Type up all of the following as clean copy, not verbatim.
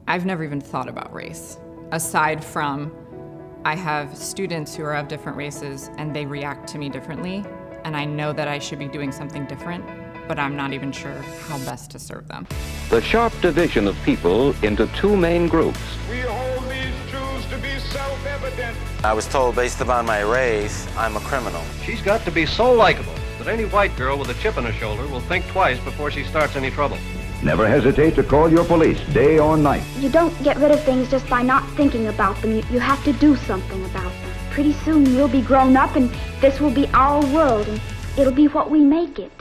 I've never even thought about race, aside from I have students who are of different races and they react to me differently, and I know that I should be doing something different, but I'm not even sure how best to serve them. The sharp division of people into two main groups. We hold these truths to be self-evident. I was told based upon my race, I'm a criminal. She's got to be so likable that any white girl with a chip on her shoulder will think twice before she starts any trouble. Never hesitate to call your police, day or night. You don't get rid of things just by not thinking about them. You have to do something about them. Pretty soon we'll be grown up and this will be our world and it'll be what we make it.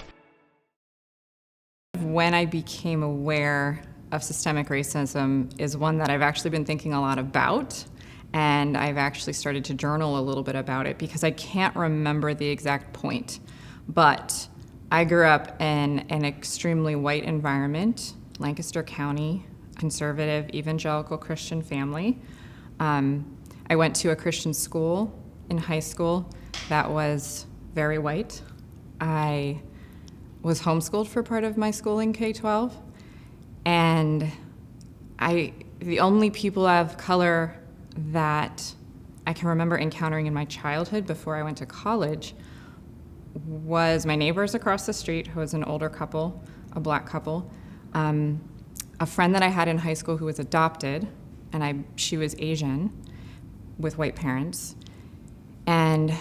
When I became aware of systemic racism is one that I've actually been thinking a lot about, and I've actually started to journal a little bit about it because I can't remember the exact point. But I grew up in an extremely white environment, Lancaster County, conservative, evangelical Christian family. I went to a Christian school in high school that was very white. I was homeschooled for part of my schooling, K-12, and the only people of color that I can remember encountering in my childhood before I went to college was my neighbors across the street, who was an older couple, a black couple, a friend that I had in high school who was adopted, and she was Asian with white parents, and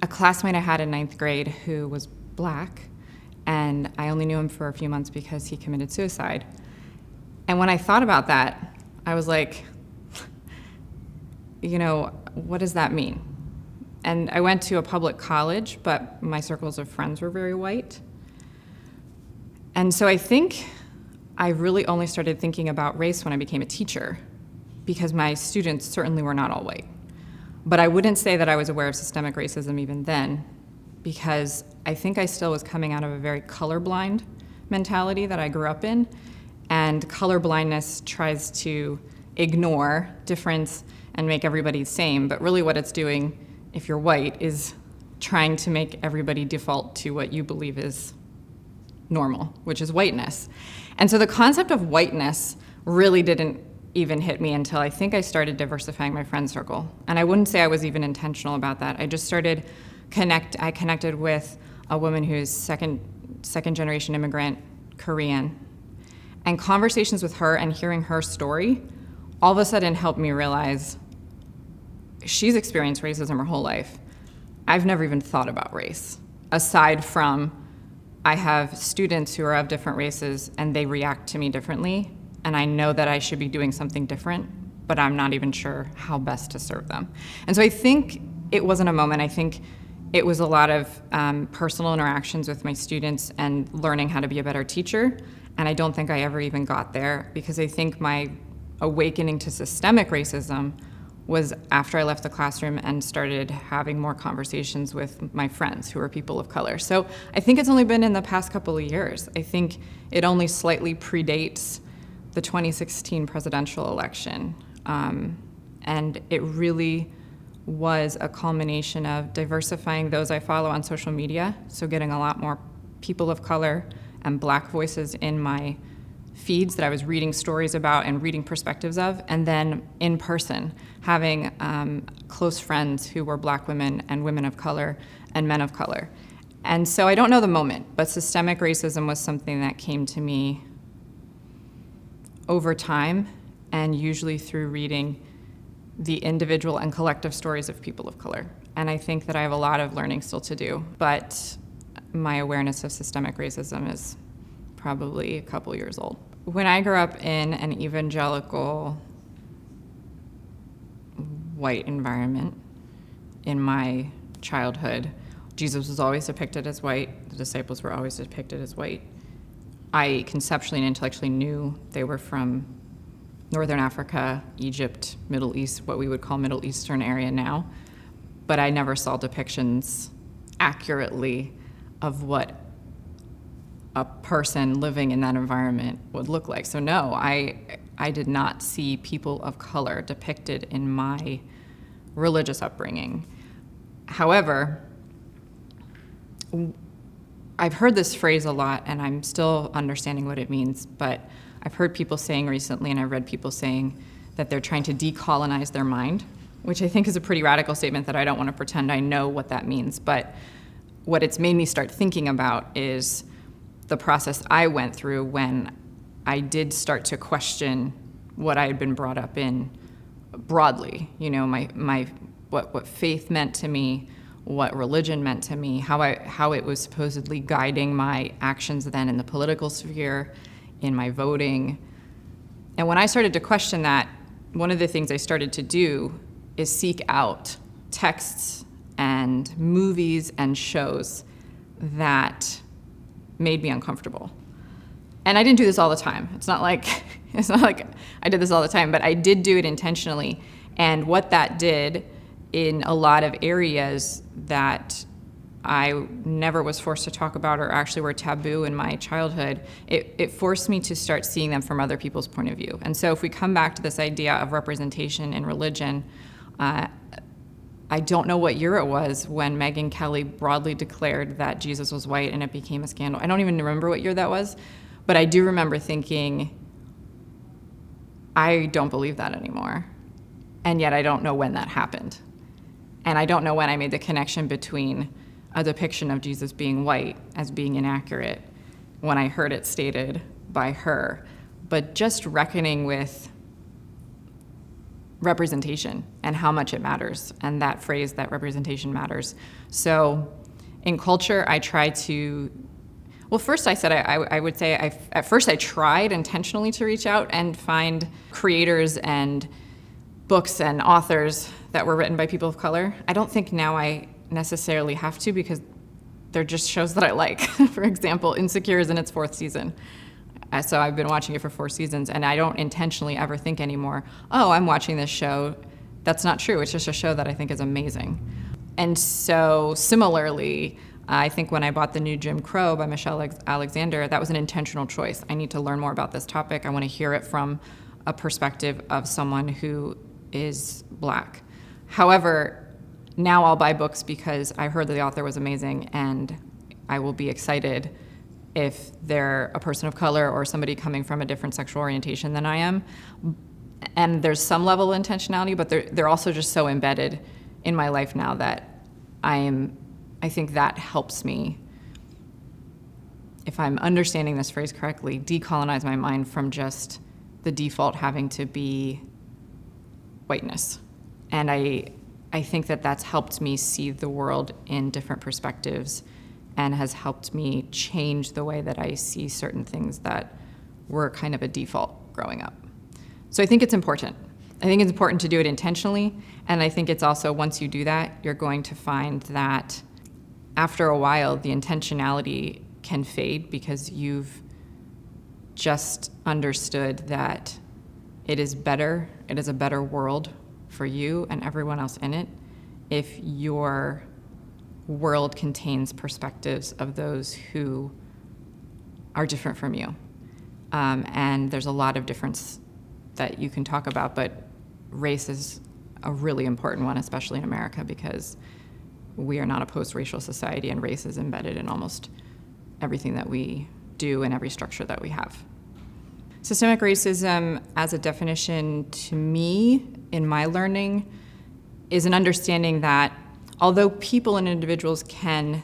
a classmate I had in 9th grade who was black, and I only knew him for a few months because he committed suicide. And when I thought about that, I was like, what does that mean? And I went to a public college, but my circles of friends were very white. And so I think I really only started thinking about race when I became a teacher, because my students certainly were not all white. But I wouldn't say that I was aware of systemic racism even then, because I think I still was coming out of a very colorblind mentality that I grew up in, and colorblindness tries to ignore difference and make everybody the same, but really what it's doing, if you're white, is trying to make everybody default to what you believe is normal, which is whiteness. And so the concept of whiteness really didn't even hit me until I think I started diversifying my friend circle. And I wouldn't say I was even intentional about that. I just started I connected with a woman who's second generation immigrant, Korean. And conversations with her and hearing her story all of a sudden helped me realize she's experienced racism her whole life. I've never even thought about race, aside from I have students who are of different races and they react to me differently, and I know that I should be doing something different, but I'm not even sure how best to serve them. And so I think it wasn't a moment. I think it was a lot of personal interactions with my students and learning how to be a better teacher, and I don't think I ever even got there, because I think my awakening to systemic racism was after I left the classroom and started having more conversations with my friends who are people of color. So I think it's only been in the past couple of years. I think it only slightly predates the 2016 presidential election. And it really was a culmination of diversifying those I follow on social media, so getting a lot more people of color and black voices in my feeds that I was reading stories about and reading perspectives of, and then in person, having close friends who were black women and women of color and men of color. And so I don't know the moment, but systemic racism was something that came to me over time, and usually through reading the individual and collective stories of people of color. And I think that I have a lot of learning still to do, but my awareness of systemic racism is probably a couple years old. When I grew up in an evangelical white environment in my childhood, Jesus was always depicted as white, the disciples were always depicted as white. I conceptually and intellectually knew they were from Northern Africa, Egypt, Middle East, what we would call Middle Eastern area now, but I never saw depictions accurately of what a person living in that environment would look like. So no, I did not see people of color depicted in my religious upbringing. However, I've heard this phrase a lot, and I'm still understanding what it means, but I've heard people saying recently, and I've read people saying that they're trying to decolonize their mind, which I think is a pretty radical statement that I don't want to pretend I know what that means. But what it's made me start thinking about is the process I went through when I did start to question what I had been brought up in broadly. You know, what faith meant to me, what religion meant to me, how it was supposedly guiding my actions then in the political sphere, in my voting. And when I started to question that, one of the things I started to do is seek out texts and movies and shows that made me uncomfortable. And I didn't do this all the time. It's not like I did this all the time, but I did do it intentionally. And what that did in a lot of areas that I never was forced to talk about or actually were taboo in my childhood, it forced me to start seeing them from other people's point of view. And so if we come back to this idea of representation in religion, I don't know what year it was when Megyn Kelly broadly declared that Jesus was white and it became a scandal. I don't even remember what year that was, but I do remember thinking, I don't believe that anymore. And yet I don't know when that happened. And I don't know when I made the connection between a depiction of Jesus being white as being inaccurate when I heard it stated by her, but just reckoning with representation and how much it matters, and that phrase, that representation matters. So in culture, I try to, well, first I said I would say at first I tried intentionally to reach out and find creators and books and authors that were written by people of color. I don't think now I necessarily have to, because they're just shows that I like. For example, Insecure is in its 4th season. So I've been watching it for 4 seasons, and I don't intentionally ever think anymore, oh, I'm watching this show. That's not true. It's just a show that I think is amazing. And so similarly, I think when I bought the new Jim Crow by Michelle Alexander, that was an intentional choice. I need to learn more about this topic. I want to hear it from a perspective of someone who is Black. However, now I'll buy books because I heard that the author was amazing, and I will be excited if they're a person of color or somebody coming from a different sexual orientation than I am. And there's some level of intentionality, but they're also just so embedded in my life now that I think that helps me, if I'm understanding this phrase correctly, decolonize my mind from just the default having to be whiteness. And I think that that's helped me see the world in different perspectives and has helped me change the way that I see certain things that were kind of a default growing up. So I think it's important. I think it's important to do it intentionally, and I think it's also, once you do that, you're going to find that after a while, the intentionality can fade because you've just understood that it is a better world for you and everyone else in it if your world contains perspectives of those who are different from you. And there's a lot of difference that you can talk about, but race is a really important one, especially in America, because we are not a post-racial society, and race is embedded in almost everything that we do and every structure that we have. Systemic racism, as a definition to me, in my learning, is an understanding that although people and individuals can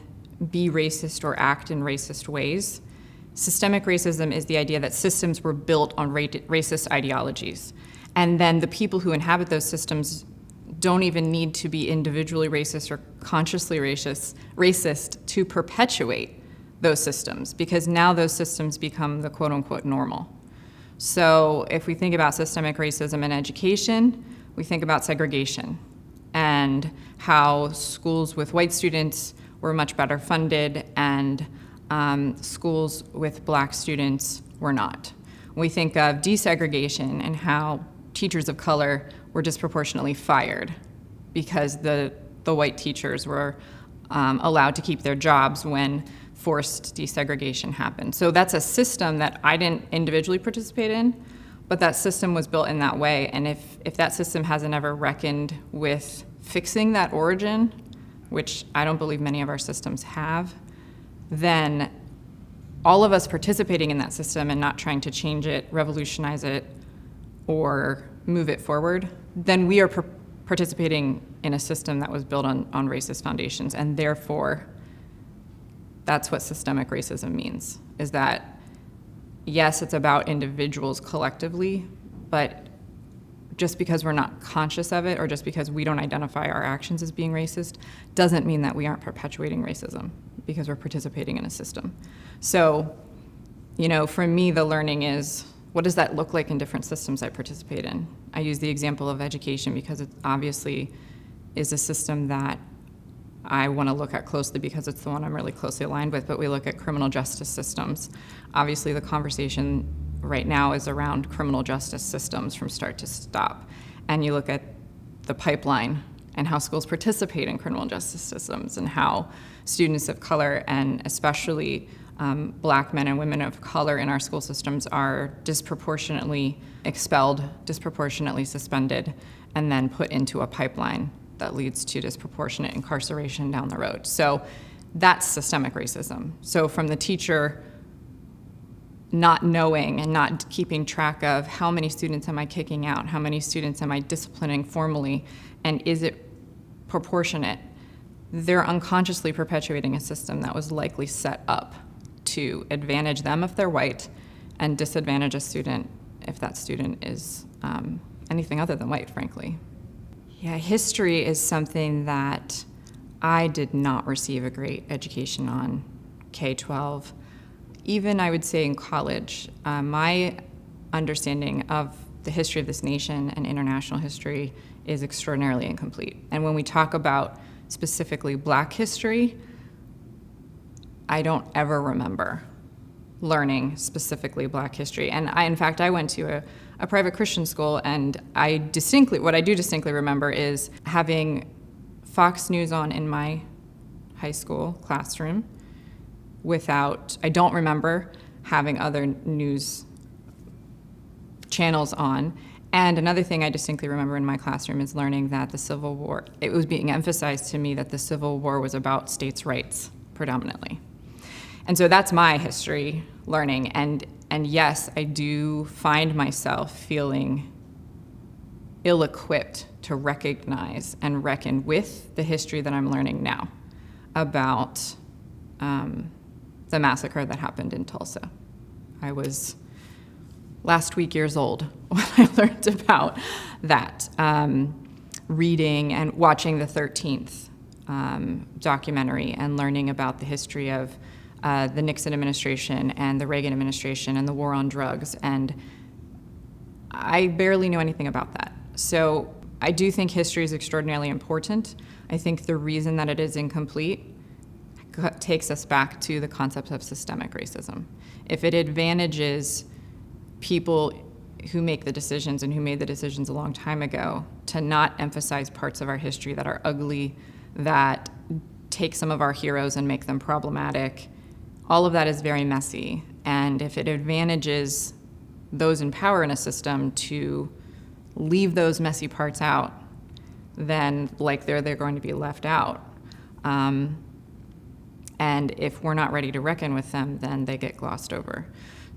be racist or act in racist ways, systemic racism is the idea that systems were built on racist ideologies. And then the people who inhabit those systems don't even need to be individually racist or consciously racist to perpetuate those systems, because now those systems become the quote-unquote normal. So if we think about systemic racism in education, we think about segregation and how schools with white students were much better funded and schools with Black students were not. We think of desegregation and how teachers of color were disproportionately fired because the white teachers were allowed to keep their jobs when forced desegregation happened. So that's a system that I didn't individually participate in, but that system was built in that way. And if that system hasn't ever reckoned with fixing that origin, which I don't believe many of our systems have, then all of us participating in that system and not trying to change it, revolutionize it, or move it forward, then we are participating in a system that was built on racist foundations. And therefore, that's what systemic racism means, is that, yes, it's about individuals collectively, but just because we're not conscious of it or just because we don't identify our actions as being racist doesn't mean that we aren't perpetuating racism because we're participating in a system. So, for me, the learning is, what does that look like in different systems I participate in? I use the example of education because it obviously is a system that I want to look at closely because it's the one I'm really closely aligned with, but we look at criminal justice systems. Obviously, the conversation right now is around criminal justice systems from start to stop. And you look at the pipeline and how schools participate in criminal justice systems and how students of color, and especially Black men and women of color in our school systems, are disproportionately expelled, disproportionately suspended, and then put into a pipeline that leads to disproportionate incarceration down the road. So that's systemic racism. So from the teacher not knowing and not keeping track of how many students am I kicking out, how many students am I disciplining formally, and is it proportionate, they're unconsciously perpetuating a system that was likely set up to advantage them if they're white and disadvantage a student if that student is anything other than white, frankly. Yeah, history is something that I did not receive a great education on K-12. Even I would say in college, my understanding of the history of this nation and international history is extraordinarily incomplete. And when we talk about specifically Black history, I don't ever remember learning specifically Black history. And in fact, I went to a private Christian school, and what I do distinctly remember is having Fox News on in my high school classroom I don't remember having other news channels on. And another thing I distinctly remember in my classroom is learning that the Civil War, it was being emphasized to me that the Civil War was about states' rights predominantly. And so that's my history learning. And yes, I do find myself feeling ill-equipped to recognize and reckon with the history that I'm learning now about the massacre that happened in Tulsa. I was last week years old when I learned about that, reading and watching the 13th documentary and learning about the history of the Nixon administration and the Reagan administration and the war on drugs, and I barely knew anything about that. So I do think history is extraordinarily important. I think the reason that it is incomplete takes us back to the concept of systemic racism. If it advantages people who make the decisions and who made the decisions a long time ago to not emphasize parts of our history that are ugly, that take some of our heroes and make them problematic, all of that is very messy. And if it advantages those in power in a system to leave those messy parts out, then they're going to be left out. And if we're not ready to reckon with them, then they get glossed over.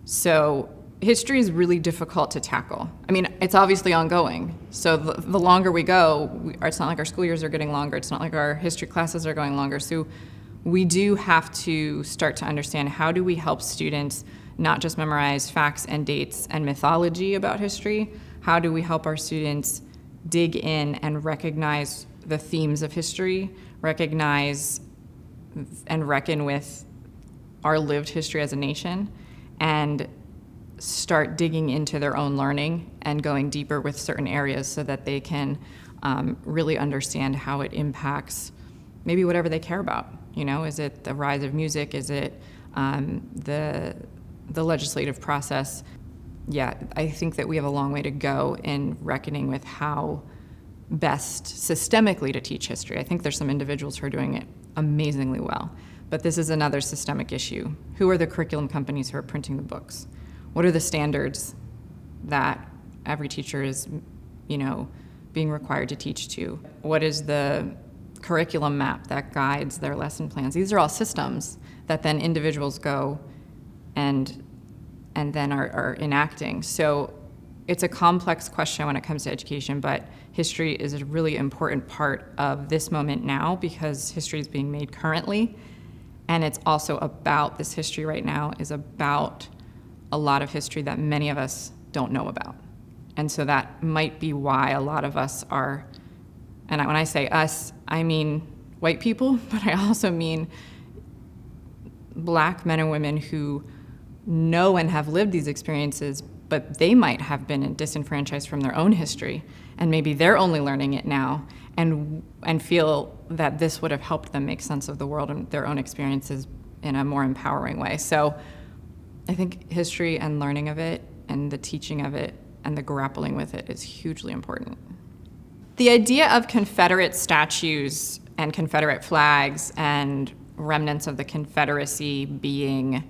So history is really difficult to tackle. I mean, it's obviously ongoing. So the longer we go, it's not like our school years are getting longer. It's not like our history classes are going longer. So we do have to start to understand, how do we help students not just memorize facts and dates and mythology about history? How do we help our students dig in and recognize the themes of history, recognize and reckon with our lived history as a nation, and start digging into their own learning and going deeper with certain areas so that they can really understand how it impacts maybe whatever they care about. Is it the rise of music? Is it the legislative process? Yeah, I think that we have a long way to go in reckoning with how best systemically to teach history. I think there's some individuals who are doing it amazingly well, but this is another systemic issue. Who are the curriculum companies who are printing the books? What are the standards that every teacher is, being required to teach to? What is the curriculum map that guides their lesson plans? These are all systems that then individuals go and then are enacting. So it's a complex question when it comes to education, but history is a really important part of this moment now because history is being made currently. And it's also about, this history right now is about a lot of history that many of us don't know about. And so that might be why a lot of us are, and when I say us, I mean white people, but I also mean Black men and women who know and have lived these experiences, but they might have been disenfranchised from their own history, and maybe they're only learning it now, and feel that this would have helped them make sense of the world and their own experiences in a more empowering way. So I think history and learning of it and the teaching of it and the grappling with it is hugely important. The idea of Confederate statues and Confederate flags and remnants of the Confederacy being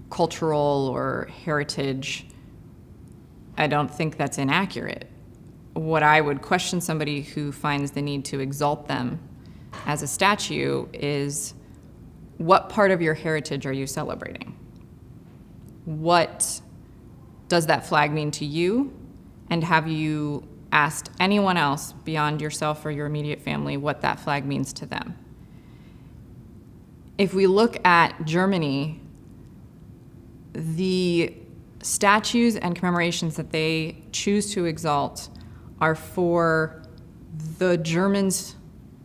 cultural or heritage, I don't think that's inaccurate. What I would question somebody who finds the need to exalt them as a statue is, what part of your heritage are you celebrating? What does that flag mean to you? And have you asked anyone else beyond yourself or your immediate family what that flag means to them? If we look at Germany, the statues and commemorations that they choose to exalt are for the German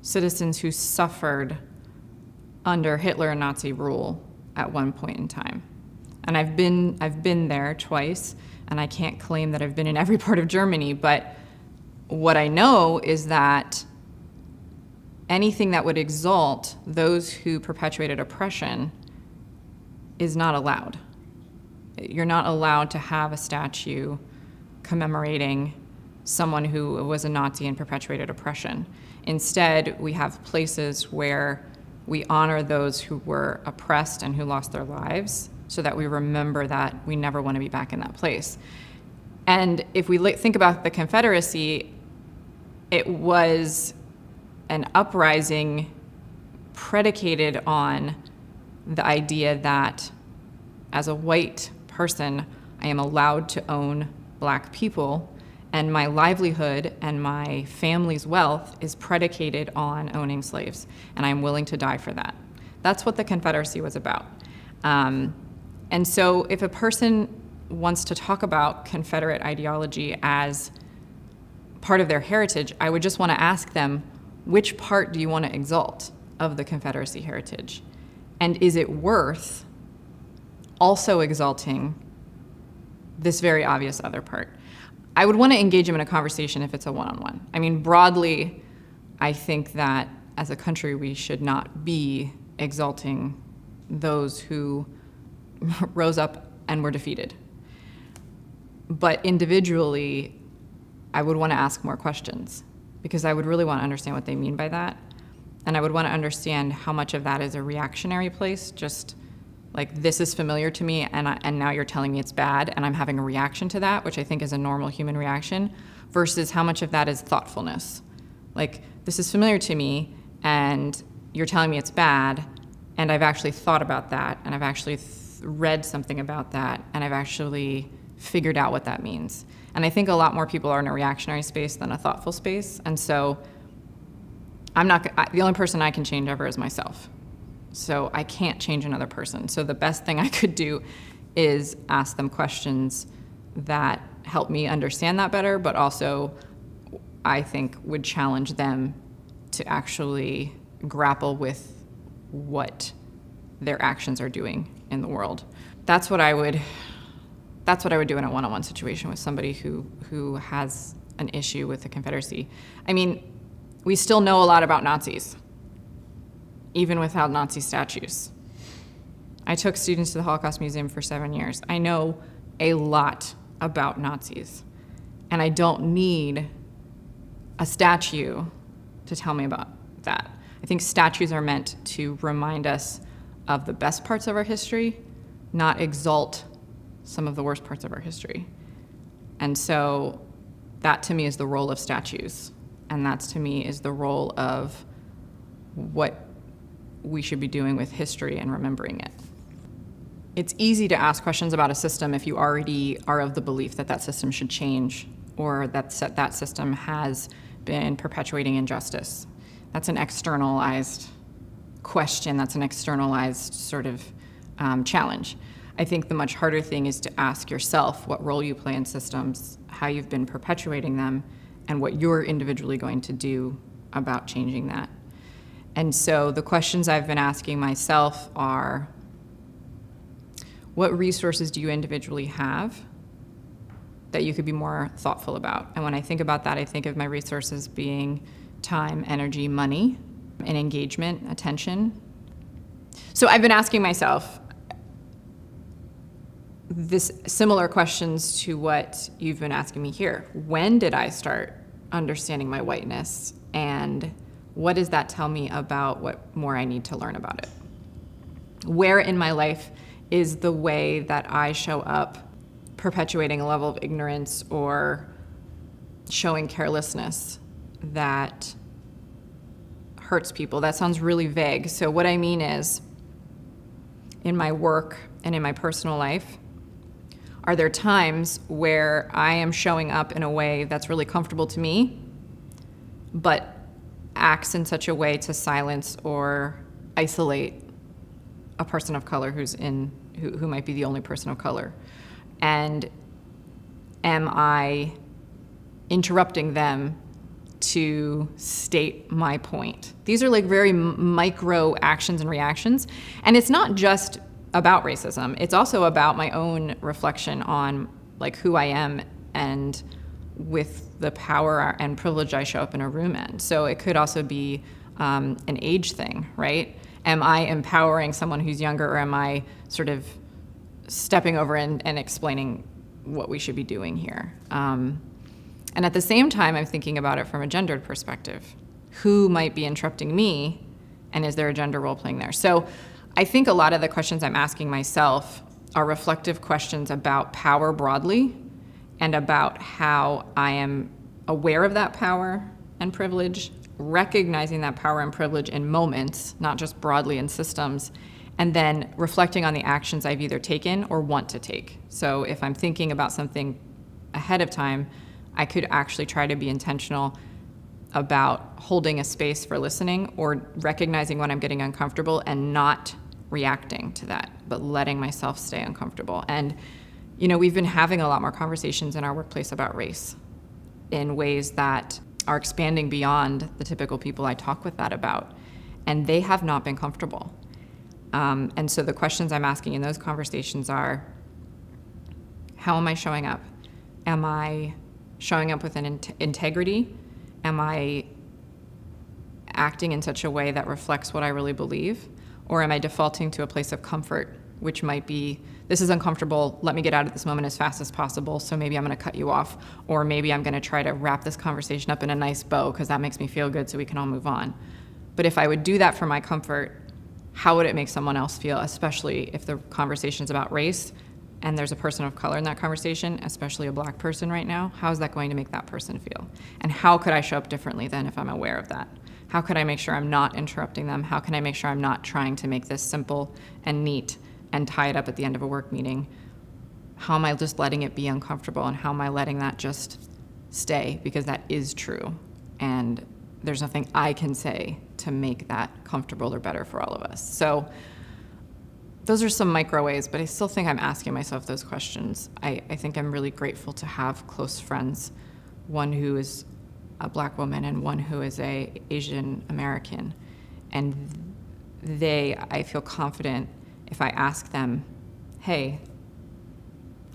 citizens who suffered under Hitler and Nazi rule at one point in time. And I've been there twice, and I can't claim that I've been in every part of Germany, but what I know is that anything that would exalt those who perpetuated oppression is not allowed. You're not allowed to have a statue commemorating someone who was a Nazi and perpetuated oppression. Instead, we have places where we honor those who were oppressed and who lost their lives, so that we remember that we never want to be back in that place. And if we think about the Confederacy, it was an uprising predicated on the idea that as a white person, I am allowed to own Black people, and my livelihood and my family's wealth is predicated on owning slaves, and I'm willing to die for that. That's what the Confederacy was about. And so if a person wants to talk about Confederate ideology as part of their heritage, I would just want to ask them, which part do you want to exalt of the Confederacy heritage? And is it worth also exalting this very obvious other part? I would want to engage them in a conversation if it's a one-on-one. I mean, broadly, I think that as a country, we should not be exalting those who rose up and were defeated. But individually, I would want to ask more questions, because I would really want to understand what they mean by that. And I would want to understand how much of that is a reactionary place, just like, this is familiar to me, and now you're telling me it's bad, and I'm having a reaction to that, which I think is a normal human reaction, versus how much of that is thoughtfulness. Like, this is familiar to me, and you're telling me it's bad, and I've actually thought about that, and I've actually read something about that, and I've actually figured out what that means. And I think a lot more people are in a reactionary space than a thoughtful space, and so the only person I can change ever is myself. So I can't change another person. So the best thing I could do is ask them questions that help me understand that better, but also I think would challenge them to actually grapple with what their actions are doing in the world. That's what I would do in a one-on-one situation with somebody who has an issue with the Confederacy. I mean, we still know a lot about Nazis, even without Nazi statues. I took students to the Holocaust Museum for 7 years. I know a lot about Nazis, and I don't need a statue to tell me about that. I think statues are meant to remind us of the best parts of our history, not exalt some of the worst parts of our history. And so that to me is the role of statues, and that to me is the role of what we should be doing with history and remembering it. it's easy to ask questions about a system if you already are of the belief that that system should change or that that system has been perpetuating injustice. That's an externalized question. That's an externalized sort of challenge. I think the much harder thing is to ask yourself what role you play in systems, how you've been perpetuating them, and what you're individually going to do about changing that. And so the questions I've been asking myself are, what resources do you individually have that you could be more thoughtful about? And when I think about that, I think of my resources being time, energy, money, and engagement, attention. So I've been asking myself this similar questions to what you've been asking me here. When did I start understanding my whiteness, and what does that tell me about what more I need to learn about it? Where in my life is the way that I show up perpetuating a level of ignorance or showing carelessness that hurts people? That sounds really vague. So what I mean is, in my work and in my personal life, are there times where I am showing up in a way that's really comfortable to me, but acts in such a way to silence or isolate a person of color who might be the only person of color? And am I interrupting them to state my point? These are like very micro actions and reactions. And it's not just about racism. It's also about my own reflection on like who I am and with the power and privilege I show up in a room in. So it could also be an age thing, right? Am I empowering someone who's younger, or am I sort of stepping over and explaining what we should be doing here? And at the same time, I'm thinking about it from a gendered perspective. Who might be interrupting me, and is there a gender role playing there? So I think a lot of the questions I'm asking myself are reflective questions about power broadly and about how I am aware of that power and privilege, recognizing that power and privilege in moments, not just broadly in systems, and then reflecting on the actions I've either taken or want to take. So if I'm thinking about something ahead of time, I could actually try to be intentional about holding a space for listening or recognizing when I'm getting uncomfortable and not reacting to that, but letting myself stay uncomfortable. And, you know, we've been having a lot more conversations in our workplace about race in ways that are expanding beyond the typical people I talk with that about, and they have not been comfortable. And so the questions I'm asking in those conversations are, how am I showing up? Am I showing up with an integrity? Am I acting in such a way that reflects what I really believe? Or am I defaulting to a place of comfort, which might be, this is uncomfortable, let me get out of this moment as fast as possible, so maybe I'm gonna cut you off, or maybe I'm gonna try to wrap this conversation up in a nice bow because that makes me feel good so we can all move on. But if I would do that for my comfort, how would it make someone else feel, especially if the conversation's about race and there's a person of color in that conversation, especially a black person right now? How is that going to make that person feel? And how could I show up differently then if I'm aware of that? How could I make sure I'm not interrupting them? How can I make sure I'm not trying to make this simple and neat and tie it up at the end of a work meeting? How am I just letting it be uncomfortable, and how am I letting that just stay? Because that is true, and there's nothing I can say to make that comfortable or better for all of us. So those are some micro ways, but I still think I'm asking myself those questions. I think I'm really grateful to have close friends, one who is a black woman and one who is a Asian American. And I feel confident if I ask them, hey,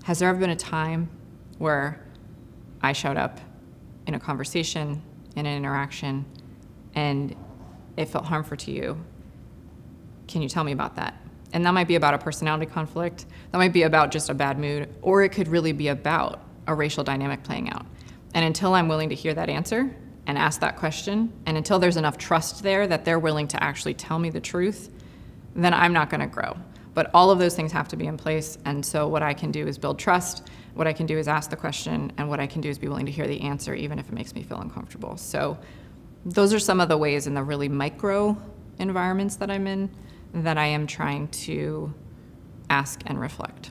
has there ever been a time where I showed up in a conversation, in an interaction, and it felt harmful to you? Can you tell me about that? And that might be about a personality conflict, that might be about just a bad mood, or it could really be about a racial dynamic playing out. And until I'm willing to hear that answer and ask that question, and until there's enough trust there that they're willing to actually tell me the truth, then I'm not gonna grow. But all of those things have to be in place, and so what I can do is build trust, what I can do is ask the question, and what I can do is be willing to hear the answer, even if it makes me feel uncomfortable. So those are some of the ways in the really micro environments that I'm in that I am trying to ask and reflect.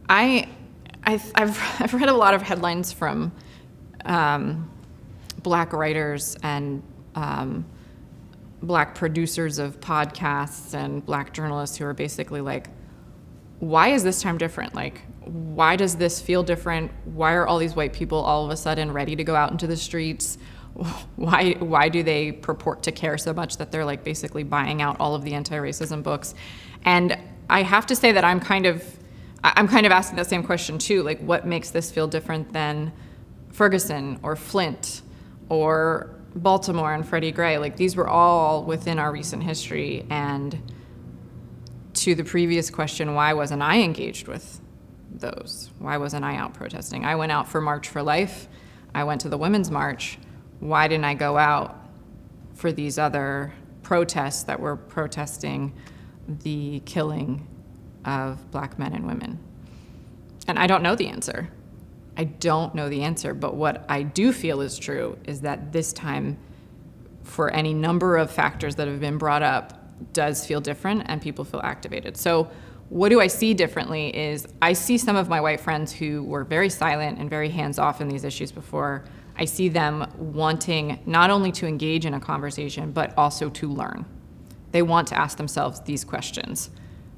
I've read a lot of headlines from Black writers and Black producers of podcasts and Black journalists who are basically like, why is this time different? Like, why does this feel different? Why are all these white people all of a sudden ready to go out into the streets? Why do they purport to care so much that they're like basically buying out all of the anti-racism books? And I have to say that I'm kind of asking that same question too. Like, what makes this feel different than Ferguson or Flint or Baltimore and Freddie Gray? Like, these were all within our recent history. And to the previous question, why wasn't I engaged with those? Why wasn't I out protesting? I went out for March for Life. I went to the Women's March. Why didn't I go out for these other protests that were protesting the killing of Black men and women? And I don't know the answer. I don't know the answer, but what I do feel is true is that this time, for any number of factors that have been brought up, does feel different and people feel activated. So what do I see differently is I see some of my white friends who were very silent and very hands-off in these issues before. I see them wanting not only to engage in a conversation, but also to learn. They want to ask themselves these questions.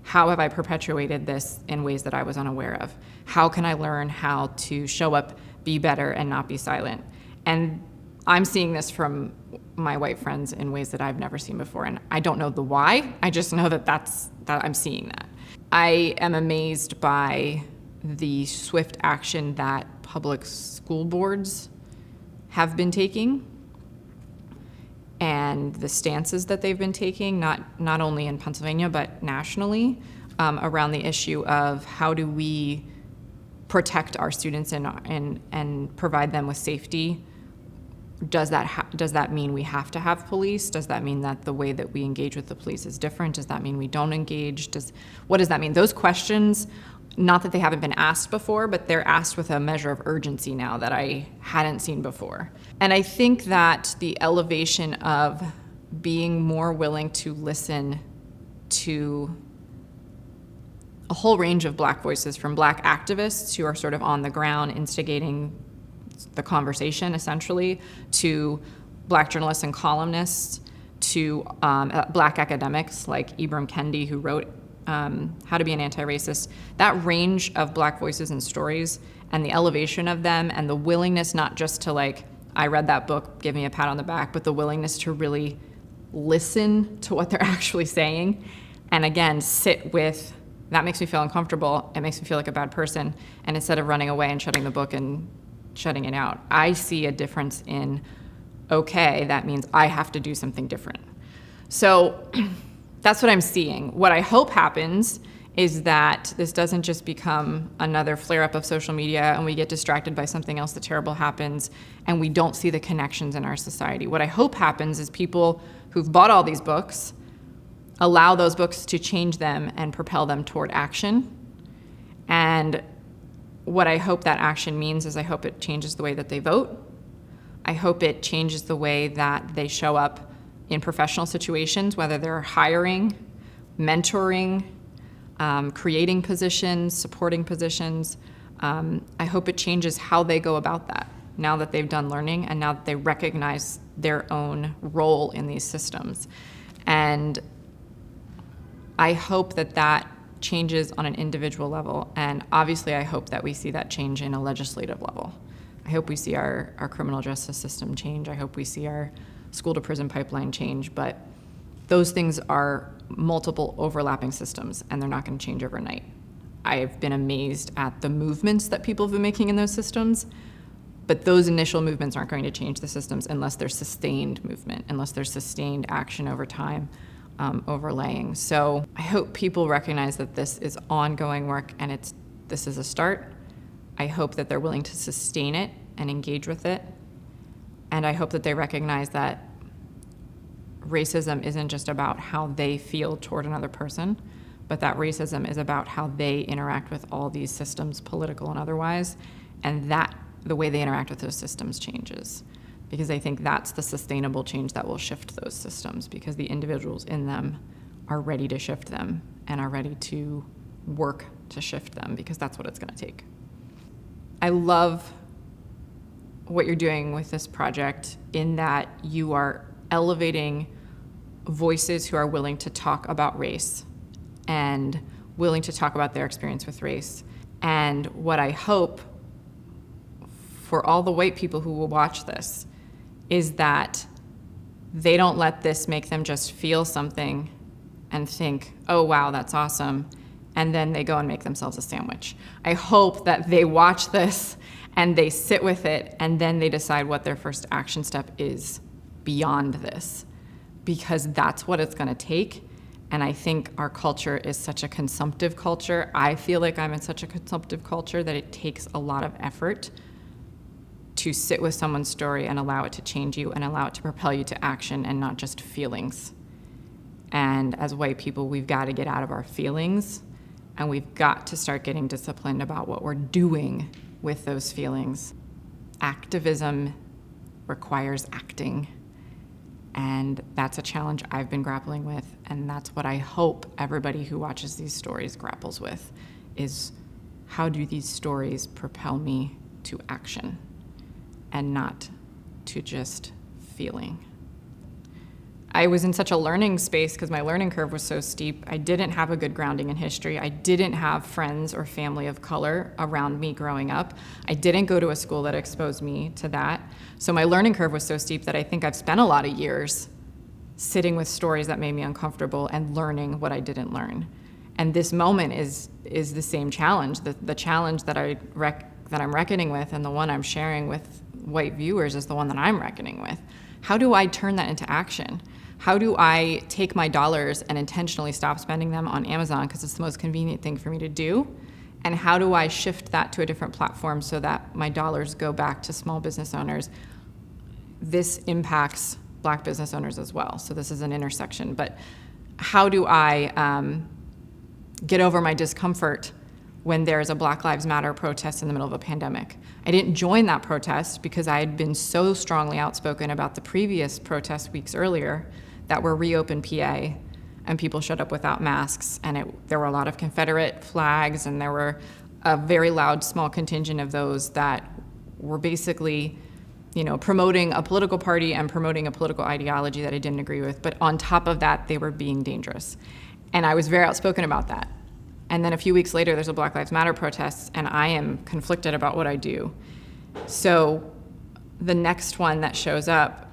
How have I perpetuated this in ways that I was unaware of? How can I learn how to show up, be better, and not be silent? And I'm seeing this from my white friends in ways that I've never seen before. And I don't know the why, I just know that I'm seeing that. I am amazed by the swift action that public school boards have been taking and the stances that they've been taking, not only in Pennsylvania, but nationally, around the issue of how do we protect our students and provide them with safety. Does that mean we have to have police? Does that mean that the way that we engage with the police is different? Does that mean we don't engage? What does that mean? Those questions, not that they haven't been asked before, but they're asked with a measure of urgency now that I hadn't seen before. And I think that the elevation of being more willing to listen to a whole range of Black voices, from Black activists who are sort of on the ground instigating the conversation, essentially, to Black journalists and columnists, to Black academics like Ibram Kendi, who wrote How to Be an Anti-Racist. That range of Black voices and stories and the elevation of them and the willingness not just to like, I read that book, give me a pat on the back, but the willingness to really listen to what they're actually saying and again, sit with, that makes me feel uncomfortable. It makes me feel like a bad person. And instead of running away and shutting the book and shutting it out, I see a difference in, okay, that means I have to do something different. So that's what I'm seeing. What I hope happens is that this doesn't just become another flare-up of social media and we get distracted by something else that terrible happens and we don't see the connections in our society. What I hope happens is people who've bought all these books allow those books to change them and propel them toward action. And what I hope that action means is I hope it changes the way that they vote. I hope it changes the way that they show up in professional situations, whether they're hiring, mentoring, creating positions, supporting positions. I hope it changes how they go about that now that they've done learning and now that they recognize their own role in these systems. And I hope that that changes on an individual level, and obviously I hope that we see that change in a legislative level. I hope we see our criminal justice system change. I hope we see our school-to-prison pipeline change, but those things are multiple overlapping systems, and they're not going to change overnight. I've been amazed at the movements that people have been making in those systems, but those initial movements aren't going to change the systems unless there's sustained movement, unless there's sustained action over time. Overlaying. So I hope people recognize that this is ongoing work and this is a start. I hope that they're willing to sustain it and engage with it. And I hope that they recognize that racism isn't just about how they feel toward another person, but that racism is about how they interact with all these systems, political and otherwise, and that the way they interact with those systems changes. Because I think that's the sustainable change that will shift those systems, because the individuals in them are ready to shift them and are ready to work to shift them, because that's what it's going to take. I love what you're doing with this project in that you are elevating voices who are willing to talk about race and willing to talk about their experience with race. And what I hope for all the white people who will watch this is that they don't let this make them just feel something and think, oh, wow, that's awesome, and then they go and make themselves a sandwich. I hope that they watch this and they sit with it, and then they decide what their first action step is beyond this, because that's what it's going to take. And I think our culture is such a consumptive culture. I feel like I'm in such a consumptive culture that it takes a lot of effort to sit with someone's story and allow it to change you and allow it to propel you to action and not just feelings. And as white people, we've got to get out of our feelings, and we've got to start getting disciplined about what we're doing with those feelings. Activism requires acting, and that's a challenge I've been grappling with, and that's what I hope everybody who watches these stories grapples with, is how do these stories propel me to action and not to just feeling. I was in such a learning space because my learning curve was so steep. I didn't have a good grounding in history. I didn't have friends or family of color around me growing up. I didn't go to a school that exposed me to that. So my learning curve was so steep that I think I've spent a lot of years sitting with stories that made me uncomfortable and learning what I didn't learn. And this moment is the same challenge. The challenge that I'm reckoning with, and the one I'm sharing with white viewers, is the one that I'm reckoning with. How do I turn that into action? How do I take my dollars and intentionally stop spending them on Amazon because it's the most convenient thing for me to do? And how do I shift that to a different platform so that my dollars go back to small business owners? This impacts Black business owners as well, so this is an intersection. But how do I get over my discomfort when there's a Black Lives Matter protest in the middle of a pandemic? I didn't join that protest because I had been so strongly outspoken about the previous protests weeks earlier that were Reopen PA, and people showed up without masks, and there were a lot of Confederate flags, and there were a very loud small contingent of those that were basically, promoting a political party and promoting a political ideology that I didn't agree with. But on top of that, they were being dangerous. And I was very outspoken about that. And then a few weeks later, there's a Black Lives Matter protest, and I am conflicted about what I do. So the next one that shows up,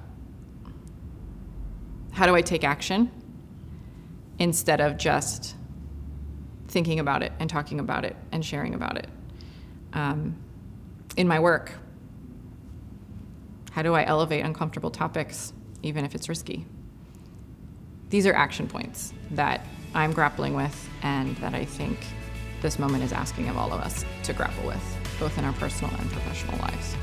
how do I take action instead of just thinking about it and talking about it and sharing about it? In my work, how do I elevate uncomfortable topics, even if it's risky? These are action points that I'm grappling with, and that I think this moment is asking of all of us to grapple with, both in our personal and professional lives.